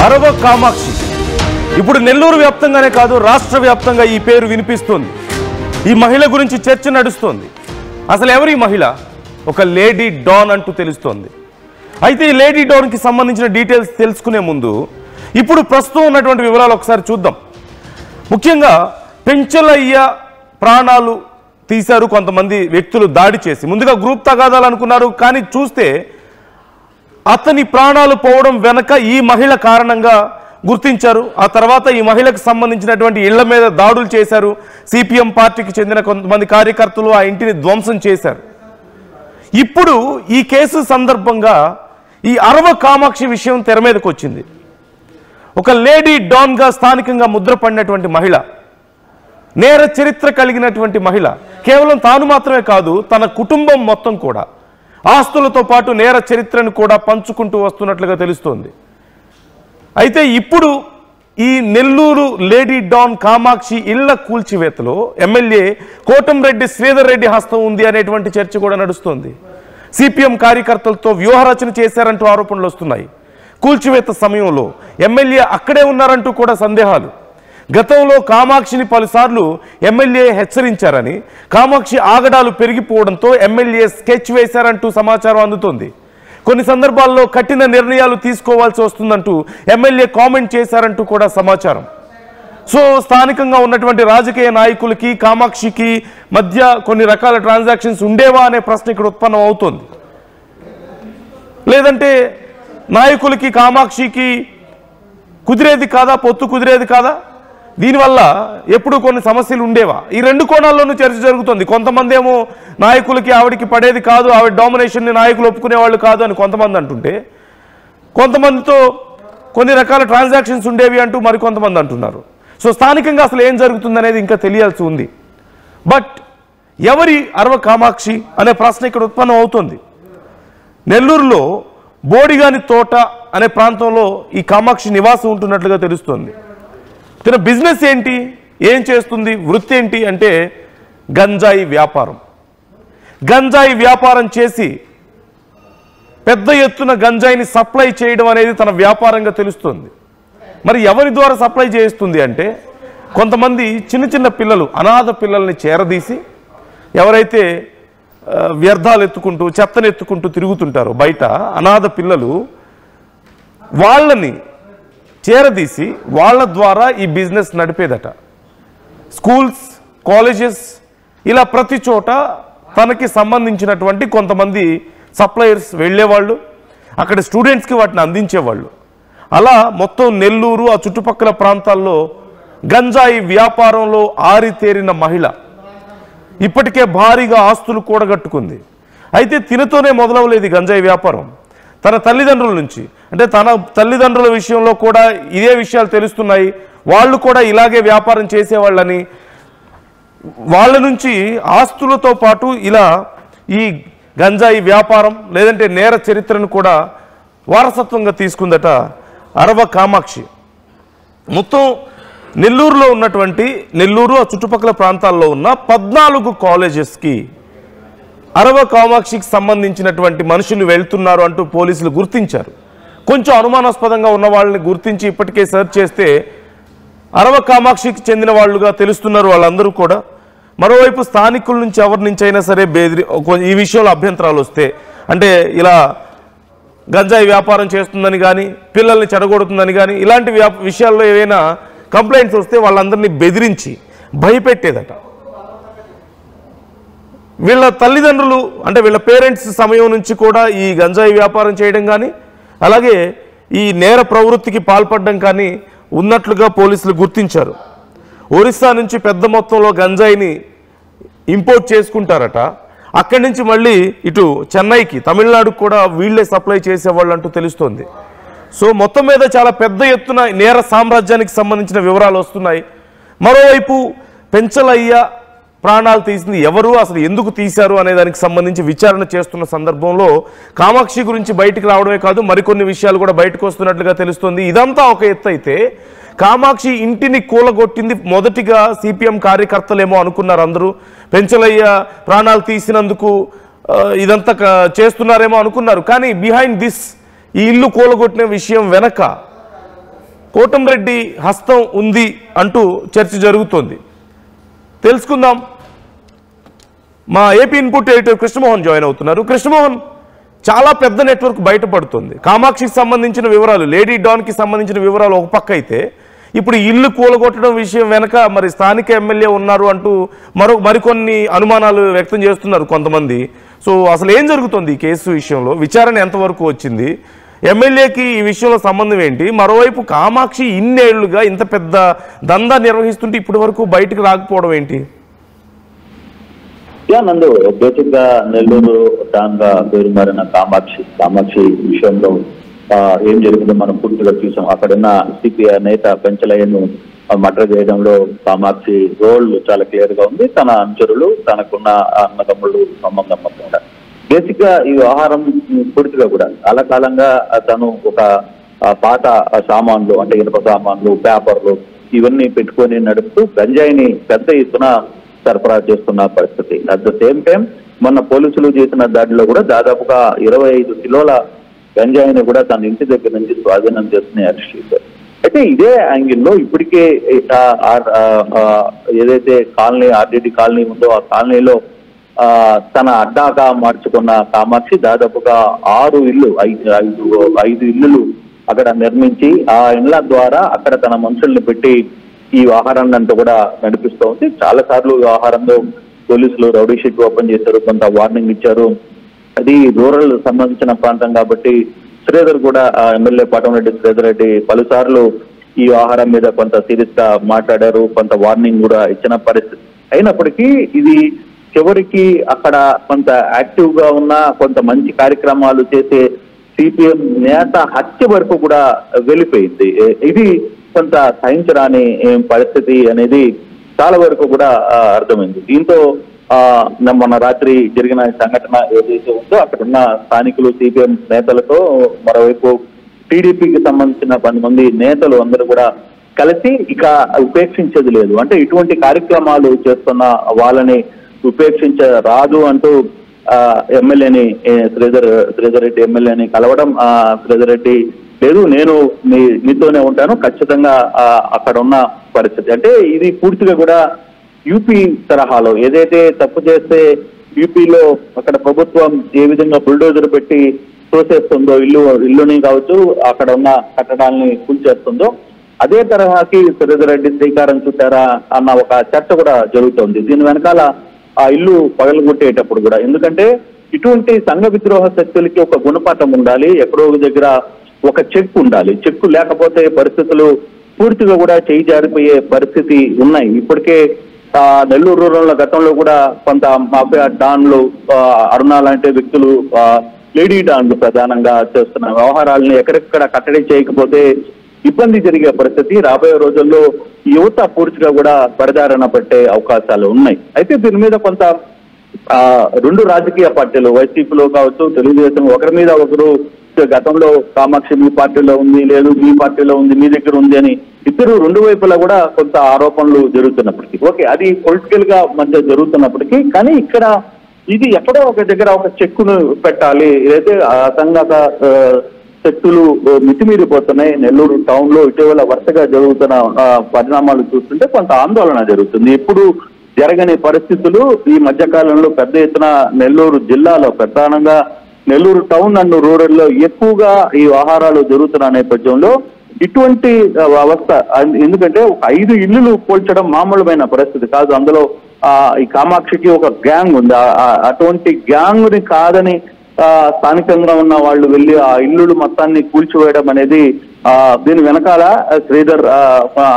అరవ కామాక్షి ఇప్పుడు నెల్లూరు వ్యాప్తంగానే కాదు రాష్ట్ర వ్యాప్తంగా ఈ పేరు వినిపిస్తుంది. ఈ మహిళ గురించి చర్చ నడుస్తుంది. అసలు ఎవరి మహిళ? ఒక లేడీ డాన్ అంటూ తెలుస్తోంది. అయితే ఈ లేడీ డాన్కి సంబంధించిన డీటెయిల్స్ తెలుసుకునే ముందు ఇప్పుడు ప్రస్తుతం ఉన్నటువంటి వివరాలు ఒకసారి చూద్దాం. ముఖ్యంగా పెంచలయ్య ప్రాణాలు తీశారు కొంతమంది వ్యక్తులు దాడి చేసి. ముందుగా గ్రూప్ తగాదాలు అనుకున్నారు, కానీ చూస్తే అతని ప్రాణాలు పోవడం వెనక ఈ మహిళ కారణంగా గుర్తించారు. ఆ తర్వాత ఈ మహిళకు సంబంధించినటువంటి ఇళ్ల మీద దాడులు చేశారు. సిపిఎం పార్టీకి చెందిన కొంతమంది కార్యకర్తలు ఆ ఇంటిని ధ్వంసం చేశారు. ఇప్పుడు ఈ కేసు సందర్భంగా ఈ అరవ కామాక్షి విషయం తెర మీదకి వచ్చింది. ఒక లేడీ డాన్గా స్థానికంగా ముద్రపడినటువంటి మహిళ, నేర చరిత్ర కలిగినటువంటి మహిళ. కేవలం తాను మాత్రమే కాదు, తన కుటుంబం మొత్తం కూడా ఆస్తులతో పాటు నేర చరిత్రను కూడా పంచుకుంటూ వస్తున్నట్లుగా తెలుస్తోంది. అయితే ఇప్పుడు ఈ నెల్లూరు లేడీ డాన్ కామాక్షి ఇళ్ల కూల్చివేతలో ఎమ్మెల్యే కోటంరెడ్డి శ్రీధర్ రెడ్డి హస్తం ఉంది అనేటువంటి చర్చ కూడా నడుస్తోంది. సిపిఎం కార్యకర్తలతో వ్యూహరచన చేశారంటూ ఆరోపణలు వస్తున్నాయి. కూల్చివేత సమయంలో ఎమ్మెల్యే అక్కడే ఉన్నారంటూ కూడా సందేహాలు. గతంలో కామాక్షిని పలుసార్లు ఎమ్మెల్యే హెచ్చరించారని, కామాక్షి ఆగడాలు పెరిగిపోవడంతో ఎమ్మెల్యే స్కెచ్ వేశారంటూ సమాచారం అందుతోంది. కొన్ని సందర్భాల్లో కఠిన నిర్ణయాలు తీసుకోవాల్సి వస్తుందంటూ ఎమ్మెల్యే కామెంట్ చేశారంటూ కూడా సమాచారం. సో స్థానికంగా ఉన్నటువంటి రాజకీయ నాయకులకి కామాక్షికి మధ్య కొన్ని రకాల ట్రాన్సాక్షన్స్ ఉండేవా అనే ప్రశ్న ఇక్కడ ఉత్పన్నం అవుతోంది. లేదంటే నాయకులకి కామాక్షికి కుదిరేది కాదా, పొత్తు కుదిరేది కాదా? దీనివల్ల ఎప్పుడు కొన్ని సమస్యలు ఉండేవా? ఈ రెండు కోణాల్లోనూ చర్చ జరుగుతుంది. కొంతమంది ఏమో నాయకులకి ఆవిడికి పడేది కాదు, ఆవిడ డామినేషన్ని నాయకులు ఒప్పుకునేవాళ్ళు కాదు అని కొంతమంది అంటుంటే, కొంతమందితో కొన్ని రకాల ట్రాన్సాక్షన్స్ ఉండేవి అంటూ మరికొంతమంది అంటున్నారు. సో స్థానికంగా అసలు ఏం జరుగుతుందనేది ఇంకా తెలియాల్సి ఉంది. బట్ ఎవరి అరవ కామాక్షి అనే ప్రశ్న ఇక్కడ ఉత్పన్నం అవుతుంది. నెల్లూరులో బోడిగాని తోట అనే ప్రాంతంలో ఈ కామాక్షి నివాసం ఉంటున్నట్లుగా తెలుస్తోంది. తన బిజినెస్ ఏంటి, ఏం చేస్తుంది, వృత్తి ఏంటి అంటే గంజాయి వ్యాపారం. గంజాయి వ్యాపారం చేసి పెద్ద ఎత్తున గంజాయిని సప్లై చేయడం అనేది తన వ్యాపారంగా తెలుస్తుంది. మరి ఎవరి ద్వారా సప్లై చేస్తుంది అంటే కొంతమంది చిన్న చిన్న పిల్లలు, అనాథ పిల్లల్ని చేరదీసి, ఎవరైతే వ్యర్థాలు ఎత్తుకుంటూ చెత్తను ఎత్తుకుంటూ తిరుగుతుంటారో బయట అనాథ పిల్లలు, వాళ్ళని చేరదీసి వాళ్ళ ద్వారా ఈ బిజినెస్ నడిపేదట. స్కూల్స్, కాలేజెస్, ఇలా ప్రతి చోట తనకి సంబంధించినటువంటి కొంతమంది సప్లయర్స్ వెళ్ళేవాళ్ళు, అక్కడ స్టూడెంట్స్కి వాటిని అందించేవాళ్ళు. అలా మొత్తం నెల్లూరు ఆ చుట్టుపక్కల ప్రాంతాల్లో గంజాయి వ్యాపారంలో ఆరితేరిన మహిళ ఇప్పటికే భారీగా ఆస్తులు కూడగట్టుకుంది. అయితే తినతోనే మొదలవలేదు గంజాయి వ్యాపారం. తన తల్లిదండ్రుల నుంచి, అంటే తన తల్లిదండ్రుల విషయంలో కూడా ఇదే విషయాలు తెలుస్తున్నాయి. వాళ్ళు కూడా ఇలాగే వ్యాపారం చేసేవాళ్ళని, వాళ్ళ నుంచి ఆస్తులతో పాటు ఇలా ఈ గంజాయి వ్యాపారం లేదంటే నేర చరిత్రను కూడా వారసత్వంగా తీసుకుందట అరవ కామాక్షి. మొత్తం నెల్లూరులో ఉన్నటువంటి, నెల్లూరు ఆ చుట్టుపక్కల ప్రాంతాల్లో ఉన్న 14 కాలేజెస్కి అరవ కామాక్షికి సంబంధించినటువంటి మనుషులు వెళ్తున్నారు అంటూ పోలీసులు గుర్తించారు. కొంచెం అనుమానాస్పదంగా ఉన్న వాళ్ళని గుర్తించి ఇప్పటికే సెర్చ్ చేస్తే అరవ కామాక్షికి చెందిన వాళ్ళుగా తెలుస్తున్నారు వాళ్ళందరూ కూడా. మరోవైపు స్థానికుల నుంచి ఎవరి నుంచి అయినా సరే ఈ విషయంలో అభ్యంతరాలు వస్తే, అంటే ఇలా గంజాయి వ్యాపారం చేస్తుందని కానీ పిల్లల్ని చెడగొడుతుందని కానీ ఇలాంటి విషయాల్లో ఏవైనా కంప్లైంట్స్ వస్తే వాళ్ళందరినీ బెదిరించి భయపెట్టేదట. వీళ్ళ తల్లిదండ్రులు, అంటే వీళ్ళ పేరెంట్స్ సమయం నుంచి కూడా ఈ గంజాయి వ్యాపారం చేయడం కానీ అలాగే ఈ నేర ప్రవృత్తికి పాల్పడడం కానీ ఉన్నట్లుగా పోలీసులు గుర్తించారు. ఒరిస్సా నుంచి పెద్ద మొత్తంలో గంజాయిని ఇంపోర్ట్ చేసుకుంటారట. అక్కడి నుంచి మళ్ళీ ఇటు చెన్నైకి, తమిళనాడుకు కూడా వీళ్లే సప్లై చేసేవాళ్ళు అంటూ తెలుస్తోంది. సో మొత్తం మీద చాలా పెద్ద ఎత్తున నేర సామ్రాజ్యానికి సంబంధించిన వివరాలు వస్తున్నాయి. మరోవైపు పెంచలయ్య ప్రాణాలు తీసింది ఎవరు, అసలు ఎందుకు తీశారు అనే దానికి సంబంధించి విచారణ చేస్తున్న సందర్భంలో కామాక్షి గురించి బయటికి రావడమే కాదు మరికొన్ని విషయాలు కూడా బయటకు వస్తున్నట్లుగా తెలుస్తోంది. ఇదంతా ఒక ఎత్తు అయితే, కామాక్షి ఇంటిని కూలగొట్టింది మొదటిగా సిపిఎం కార్యకర్తలేమో అనుకున్నారు అందరూ. పెంచలయ్య ప్రాణాలు తీసినందుకు ఇదంతా చేస్తున్నారేమో అనుకున్నారు. కానీ బిహైండ్ దిస్, ఈ ఇల్లు కూలగొట్టిన విషయం వెనక కోటంరెడ్డి హస్తం ఉంది అంటూ చర్చ జరుగుతోంది. తెలుసుకుందాం. మా AP input editor Krishnamohan join అవుతున్నారు. కృష్ణమోహన్, చాలా పెద్ద నెట్వర్క్ బయటపడుతుంది. కామాక్షికి సంబంధించిన వివరాలు, లేడీ డాన్కి సంబంధించిన వివరాలు ఒక పక్క అయితే, ఇప్పుడు ఇల్లు కూలగొట్టడం విషయం వెనక మరి స్థానిక ఎమ్మెల్యే ఉన్నారు అంటూ మరికొన్ని అనుమానాలు వ్యక్తం చేస్తున్నారు కొంతమంది. సో అసలు ఏం జరుగుతుంది ఈ కేసు విషయంలో? విచారణ ఎంతవరకు వచ్చింది? ఎమ్మెల్యేకి ఈ విషయంలో సంబంధం ఏంటి? మరోవైపు కామాక్షి ఇన్నేళ్లుగా ఇంత పెద్ద దందా నిర్వహిస్తుంటే ఇప్పటి వరకు బయటకు రాకపోవడం ఏంటి? నందు, బేసిక్ గా నెల్లూరు డాన్గా పేరు మారిన కామాక్షి విషయంలో ఏం జరిగిందో మనం పూర్తిగా చూసాం. అక్కడున్న సిపిఐ నేత పెంచలయ్యను మర్డర్ చేయడంలో కామాక్షి రోల్ చాలా క్లియర్ గా ఉంది. తన అనుచరులు, తనకున్న అన్నదమ్ముళ్ళు సంబంధం మొత్తంగా బేసిక్ గా ఈ వ్యవహారం పూర్తిగా కూడా చాలా కాలంగా తను ఒక పాత సామాన్లు అంటే ఇనుప సామాన్లు, పేపర్లు ఇవన్నీ పెట్టుకొని నడుపుతూ గంజాయిని పెద్ద ఎత్తున సరఫరా చేస్తున్న పరిస్థితి. అట్ ద సేమ్ టైం మొన్న పోలీసులు చేసిన దాడిలో కూడా దాదాపుగా 25 కిలోల గంజాయిని కూడా తన ఇంటి దగ్గర నుంచి స్వాధీనం చేసుకుని అరెస్ట్ చేశారు. అయితే ఇదే యాంగిల్లో ఇప్పటికే ఏదైతే కాలనీ ఆర్డిటి కాలనీ ఉందో ఆ కాలనీలో తన అడ్డాగా మార్చుకున్న కామాక్షి దాదాపుగా 5 ఇల్లులు అక్కడ నిర్మించి ఆ ఇళ్ల ద్వారా అక్కడ తన మనుషుల్ని పెట్టి ఈ వ్యవహారాన్ని అంతా కూడా నడిపిస్తూ ఉంది. చాలా సార్లు వ్యవహారంలో పోలీసులు రౌడీ షీట్ ఓపెన్ చేశారు, కొంత వార్నింగ్ ఇచ్చారు. అది రూరల్ సంబంధించిన ప్రాంతం కాబట్టి శ్రీధర్ కూడా ఎమ్మెల్యే కోటంరెడ్డి శ్రీధర్ రెడ్డి పలుసార్లు ఈ వ్యవహారం మీద కొంత సీరియస్ గా మాట్లాడారు, కొంత వార్నింగ్ కూడా ఇచ్చిన పరిస్థితి. అయినప్పటికీ ఇది చివరికి అక్కడ కొంత యాక్టివ్ గా ఉన్న కొంత మంచి కార్యక్రమాలు చేసే సిపిఎం నేత హత్య వరకు కూడా వెళ్ళిపోయింది. ఇది కొంత సహించరాని పరిస్థితి అనేది చాలా వరకు కూడా అర్థమైంది. దీంతో మొన్న రాత్రి జరిగిన సంఘటన ఏదైతే ఉందో అక్కడున్న స్థానికులు సిపిఎం నేతలతో మరోవైపు టీడీపీకి సంబంధించిన 10 మంది నేతలు అందరూ కూడా కలిసి ఇక ఉపేక్షించేది లేదు, అంటే ఇటువంటి కార్యక్రమాలు చేస్తున్న వాళ్ళని ఉపేక్షించరాదు అంటూ ఎమ్మెల్యేని శ్రీధర్ రెడ్డి ఎమ్మెల్యేని కలవడం. శ్రీధర్ రెడ్డి లేదు, నేను మీతోనే ఉంటాను ఖచ్చితంగా అక్కడ ఉన్న పరిస్థితి. అంటే ఇది పూర్తిగా కూడా యూపీ తరహాలో ఏదైతే తప్పు చేస్తే యూపీలో అక్కడ ప్రభుత్వం ఏ విధంగా బుల్డోజర్ పెట్టి తోసేస్తుందో ఇల్లుని కావచ్చు అక్కడ ఉన్న కట్టడాలని కూల్చేస్తుందో అదే తరహాకి శ్రీధర్ రెడ్డి శ్రీకారం చుట్టారా అన్న ఒక చర్చ కూడా జరుగుతోంది. దీని వెనకాల ఆ ఇల్లు పగలగొట్టేటప్పుడు కూడా, ఎందుకంటే ఇటువంటి సంఘ విద్రోహ శక్తులకి ఒక గుణపాఠం ఉండాలి, ఎక్కడో దగ్గర ఒక చెక్ ఉండాలి. చెక్కు లేకపోతే పరిస్థితులు పూర్తిగా కూడా చేయి జారిపోయే పరిస్థితి ఉన్నాయి. ఇప్పటికే నెల్లూరు రూరల్ గతంలో కూడా కొంత మాఫియా డాన్లు, అరుణ లాంటి వ్యక్తులు, లేడీ డాన్లు ప్రధానంగా చేస్తున్న వ్యవహారాలను ఎక్కడెక్కడ కట్టడి చేయకపోతే ఇబ్బంది జరిగే పరిస్థితి రాబోయే రోజుల్లో యువత పూర్తిగా కూడా పరిదారణ పట్టే అవకాశాలు ఉన్నాయి. అయితే దీని మీద కొంత 2 రాజకీయ పార్టీలు వైసీపీలో కావచ్చు తెలుగుదేశం ఒకరి మీద ఒకరు గతంలో కామాక్షి మీ పార్టీలో ఉంది, లేదు మీ పార్టీలో ఉంది, మీ దగ్గర ఉంది అని ఇద్దరు 2 వైపులా కూడా కొంత ఆరోపణలు జరుగుతున్నప్పటికీ ఓకే అది పొలిటికల్ గా మధ్య జరుగుతున్నప్పటికీ కానీ ఇక్కడ ఇది ఎక్కడో ఒక దగ్గర ఒక చెక్కును పెట్టాలి. ఏదైతే అసంగత శక్తులు మితిమీరిపోతున్నాయి నెల్లూరు టౌన్ లో ఇటీవల వరుసగా జరుగుతున్న పరిణామాలు చూస్తుంటే కొంత ఆందోళన జరుగుతుంది. ఎప్పుడు జరగని పరిస్థితులు ఈ మధ్య కాలంలో పెద్ద ఎత్తున నెల్లూరు జిల్లాలో ప్రధానంగా నెల్లూరు టౌన్ అండ్ రూరల్ లో ఎక్కువగా ఈ వ్యవహారాలు జరుగుతున్న నేపథ్యంలో ఇటువంటి వ్యవస్థ, ఎందుకంటే ఒక 5 ఇల్లులు పోల్చడం మామూలుమైన పరిస్థితి కాదు. అందులో ఈ కామాక్షికి ఒక గ్యాంగ్ ఉంది. అటువంటి గ్యాంగ్ ని కాదని స్థానికంగా ఉన్న వాళ్ళు వెళ్ళి ఆ ఇల్లులు మొత్తాన్ని కూల్చివేయడం అనేది దీని వెనకాల శ్రీధర్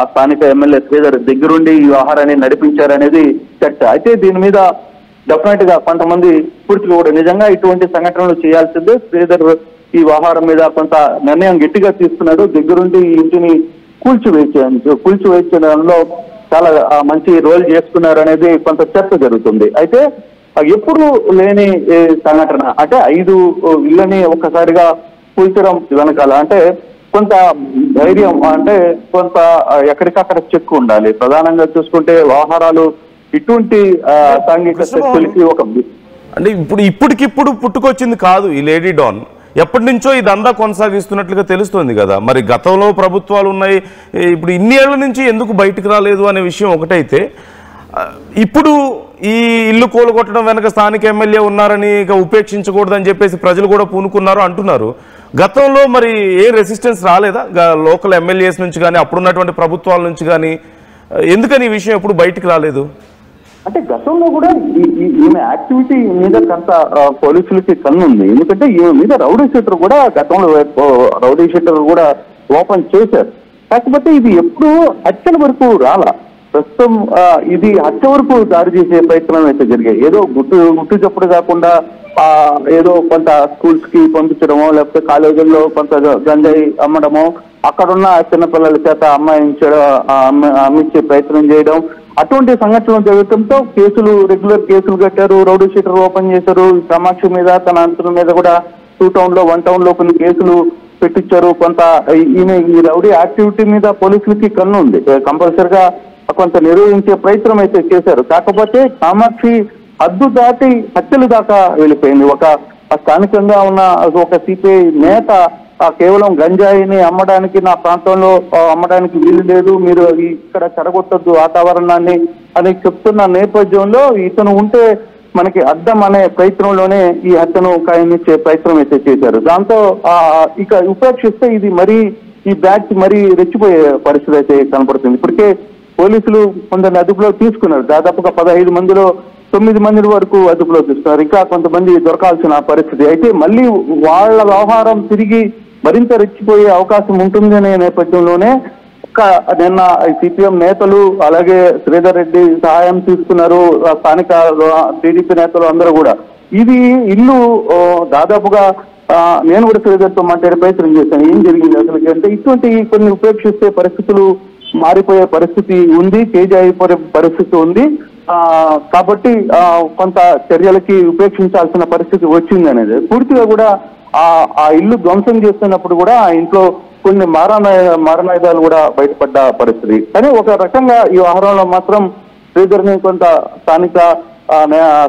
స్థానిక ఎమ్మెల్యే శ్రీధర్ దగ్గరుండి ఈ వ్యవహారాన్ని నడిపించారనేది చర్చ. అయితే దీని మీద డెఫినెట్ గా కొంతమంది పూర్తిగా కూడా నిజంగా ఇటువంటి సంఘటనలు చేయాల్సిందే, శ్రీధర్ ఈ వ్యవహారం మీద కొంత నిర్ణయం గట్టిగా తీసుకున్నాడు, దగ్గరుండి ఈ ఇంటిని కూల్చివేయడంలో చాలా మంచి రోల్ చేసుకున్నారు అనేది కొంత చర్చ జరుగుతుంది. అయితే ఎప్పుడు లేని సంఘటన అంటే 5 ఇళ్ళని ఒక్కసారిగా కూల్చడం వెనకాల అంటే కొంత ధైర్యం, అంటే కొంత ఎక్కడికక్కడ చెక్కు ఉండాలి. ప్రధానంగా చూసుకుంటే వ్యవహారాలు ఇటువంటి సాంఘిక శక్తులకి ఒక అంటే ఇప్పటికిప్పుడు పుట్టుకొచ్చింది కాదు ఈ లేడీ డాన్. ఎప్పటి నుంచో ఈ దందా కొనసాగిస్తున్నట్లుగా తెలుస్తోంది కదా. మరి గతంలో ప్రభుత్వాలు ఉన్నాయి, ఇప్పుడు ఇన్ని ఏళ్ల నుంచి ఎందుకు బయటకు రాలేదు అనే విషయం ఒకటైతే, ఇప్పుడు ఈ ఇల్లు కూలగొట్టడం వెనక స్థానిక ఎమ్మెల్యే ఉన్నారని ఇక ఉపేక్షించకూడదని చెప్పేసి ప్రజలు కూడా పూనుకున్నారు అంటున్నారు. గతంలో మరి ఏ రెసిస్టెన్స్ రాలేదా లోకల్ ఎమ్మెల్యేస్ నుంచి కానీ అప్పుడున్నటువంటి ప్రభుత్వాల నుంచి కానీ? ఎందుకని ఈ విషయం ఎప్పుడు బయటికి రాలేదు? అంటే గతంలో కూడా ఈమె యాక్టివిటీ మీద కొంత పోలీసులకి కన్ను ఉంది. ఎందుకంటే ఈమె మీద రౌడీ షీటర్ కూడా గతంలో రౌడీ షీటర్ కూడా ఓపెన్ చేశారు. కాకపోతే ఇది ఎప్పుడు హత్యల వరకు రాలా. ప్రస్తుతం ఇది హత్య వరకు దారి చేసే ప్రయత్నం అయితే జరిగాయి. ఏదో గుట్టు చప్పుడు కాకుండా ఏదో కొంత స్కూల్స్ కి పంపించడమో, లేకపోతే కాలేజీల్లో కొంత గంజాయి అమ్మడమో, అక్కడున్న చిన్నపిల్లల చేత అమ్మించే ప్రయత్నం చేయడం, అటువంటి సంఘటనలు జరగడంతో రెగ్యులర్ కేసులు కట్టారు. రౌడీ షీటర్ ఓపెన్ చేశారు. కామాక్షి మీద, తన అంతుల మీద కూడా 2 టౌన్ లో 1 టౌన్ లో కొన్ని కేసులు పెట్టించారు. కొంత ఈమె ఈ రౌడీ యాక్టివిటీ మీద పోలీసులకి కన్ను ఉంది. కంపల్సరిగా కొంత నిర్వహించే ప్రయత్నం అయితే చేశారు. కాకపోతే కామాక్షి హద్దు దాటి హత్యలు దాకా వెళ్ళిపోయింది. ఒక స్థానికంగా ఉన్న ఒక సిపిఐ నేత కేవలం గంజాయిని అమ్మడానికి నా ప్రాంతంలో అమ్మడానికి వీలు లేదు, మీరు ఇక్కడ చెడగొట్టద్దు వాతావరణాన్ని అని చెప్తున్న నేపథ్యంలో ఇతను ఉంటే మనకి అడ్డం అనే ప్రయత్నంలోనే ఈ హత్యను ఖాయమిచ్చే ప్రయత్నం అయితే చేశారు. దాంతో ఇక ఉపేక్షిస్తే ఇది మరీ ఈ బ్యాచ్ మరీ రెచ్చిపోయే పరిస్థితి అయితే కనపడుతుంది. ఇప్పటికే పోలీసులు కొందరిని అదుపులో తీసుకున్నారు. దాదాపుగా 15 మందిలో 9 మంది వరకు అదుపులో తీసుకున్నారు. ఇంకా కొంతమంది దొరకాల్సిన పరిస్థితి. అయితే మళ్ళీ వాళ్ళ వ్యవహారం తిరిగి మరింత రెచ్చిపోయే అవకాశం ఉంటుంది అనే నేపథ్యంలోనే నిన్న సిపిఎం నేతలు అలాగే శ్రీధర్ రెడ్డి సహాయం తీసుకున్నారు. స్థానిక టీడీపీ నేతలు అందరూ కూడా ఇది ఇల్లు దాదాపుగా నేను కూడా శ్రీధర్తో మాట్లాడే ప్రయత్నం చేశాను. ఏం జరిగింది అసలు అంటే, ఇటువంటి కొన్ని ఉపేక్షిస్తే పరిస్థితులు మారిపోయే పరిస్థితి ఉంది, తేజ అయిపోయే పరిస్థితి ఉంది. కాబట్టి కొంత చర్యలకి ఉపేక్షించాల్సిన పరిస్థితి వచ్చింది అనేది పూర్తిగా కూడా ఆ ఇల్లు ధ్వంసం చేస్తున్నప్పుడు కూడా ఆ ఇంట్లో కొన్ని మారణాయుధాలు కూడా బయటపడ్డ పరిస్థితి. కానీ ఒక రకంగా ఈ వ్యవహారంలో మాత్రం శ్రీధర్ని కొంత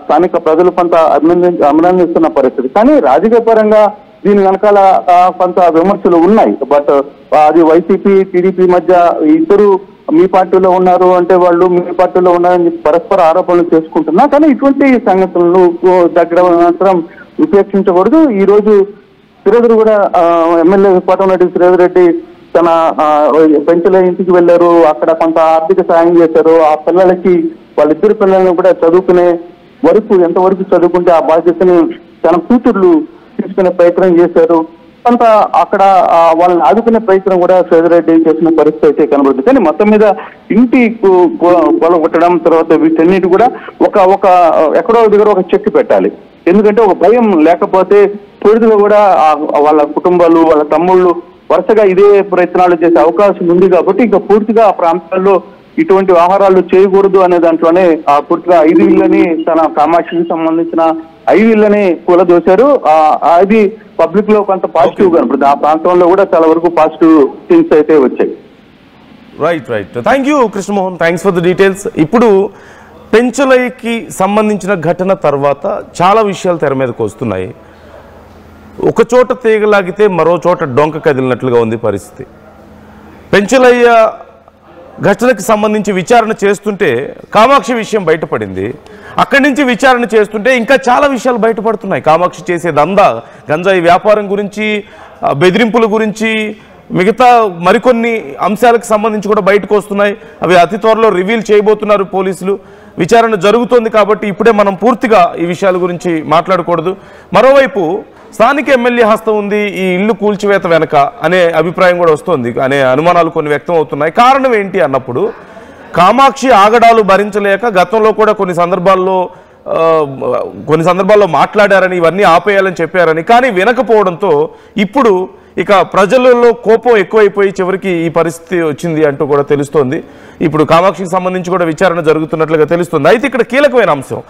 స్థానిక ప్రజలు కొంత అభినందిస్తున్న పరిస్థితి. కానీ రాజకీయ పరంగా దీని వెనకాల కొంత విమర్శలు ఉన్నాయి. బట్ అది వైసీపీ టీడీపీ మధ్య ఇద్దరు మీ పార్టీలో ఉన్నారు అంటే వాళ్ళు మీ పార్టీలో ఉన్నారని పరస్పర ఆరోపణలు చేసుకుంటున్నా. కానీ ఇటువంటి సంగతులను దగ్గర మాత్రం ఉపేక్షించకూడదు. ఈ రోజు శ్రీధర్ కూడా ఎమ్మెల్యే కోటమిరెడ్డి శ్రీధర్ రెడ్డి తన పెంచుల ఇంటికి వెళ్లారు. అక్కడ కొంత ఆర్థిక సాయం చేశారు. ఆ పిల్లలకి వాళ్ళిద్దరు పిల్లల్ని కూడా చదువుకునే వరకు ఎంతవరకు చదువుకుంటే ఆ బాధ్యతని తన కూతుర్లు తీసుకునే ప్రయత్నం చేశారు. కొంత అక్కడ వాళ్ళని ఆదుకునే ప్రయత్నం కూడా శ్రీధర్ రెడ్డి చేసిన పరిస్థితి అయితే కనబడుతుంది. కానీ మొత్తం మీద ఇంటి కొట్టడం తర్వాత వీటన్నిటి కూడా ఒక ఎక్కడో దగ్గర ఒక చెక్ పెట్టాలి. ఎందుకంటే ఒక భయం లేకపోతే పూర్తిగా కూడా వాళ్ళ కుటుంబాలు వాళ్ళ తమ్ముళ్ళు వరుసగా ఇదే ప్రయత్నాలు చేసే అవకాశం ఉంది. కాబట్టి ఇంకా పూర్తిగా ఆ ప్రాంతాల్లో ఇటువంటి వ్యవహారాలు చేయకూడదు అనే దాంట్లోనే పూర్తిగా 5 ఇళ్ళని తన కామాక్షికి సంబంధించిన 5 ఇళ్ళని కూలదోశారు. అది పబ్లిక్ లో కొంత పాజిటివ్ కనపడుతుంది. ఆ ప్రాంతంలో కూడా చాలా వరకు పాజిటివ్ థింగ్స్ అయితే వచ్చాయి. Right. Thank you Krishnamohan, thanks for the details. ఇప్పుడు పెంచలయ్యకి సంబంధించిన ఘటన తర్వాత చాలా విషయాలు తెర మీదకి వస్తున్నాయి. ఒక చోట తీగలాగితే మరో చోట డొంక కదిలినట్లుగా ఉంది పరిస్థితి. పెంచలయ్య ఘటనకి సంబంధించి విచారణ చేస్తుంటే కామాక్షి విషయం బయటపడింది. అక్కడి నుంచి విచారణ చేస్తుంటే ఇంకా చాలా విషయాలు బయటపడుతున్నాయి. కామాక్షి చేసే దందా, గంజాయి వ్యాపారం గురించి, బెదిరింపుల గురించి, మిగతా మరికొన్ని అంశాలకు సంబంధించి కూడా బయటకు వస్తున్నాయి. అవి అతి త్వరలో రివీల్ చేయబోతున్నారు పోలీసులు. విచారణ జరుగుతోంది కాబట్టి ఇప్పుడే మనం పూర్తిగా ఈ విషయాల గురించి మాట్లాడకూడదు. మరోవైపు స్థానిక ఎమ్మెల్యే హస్తం ఉంది ఈ ఇల్లు కూల్చివేత వెనక అనే అభిప్రాయం కూడా వస్తుంది, అనే అనుమానాలు కొన్ని వ్యక్తం అవుతున్నాయి. కారణం ఏంటి అన్నప్పుడు, కామాక్షి ఆగడాలు భరించలేక గతంలో కూడా కొన్ని సందర్భాల్లో మాట్లాడారని, ఇవన్నీ ఆపేయాలని చెప్పారని, కానీ వినకపోవడంతో ఇప్పుడు ఇక ప్రజలలో కోపం ఎక్కువైపోయి చివరికి ఈ పరిస్థితి వచ్చింది అంటూ కూడా తెలుస్తోంది. ఇప్పుడు కామాక్షికి సంబంధించి కూడా విచారణ జరుగుతున్నట్లుగా తెలుస్తుంది. అయితే ఇక్కడ కీలకమైన అంశం,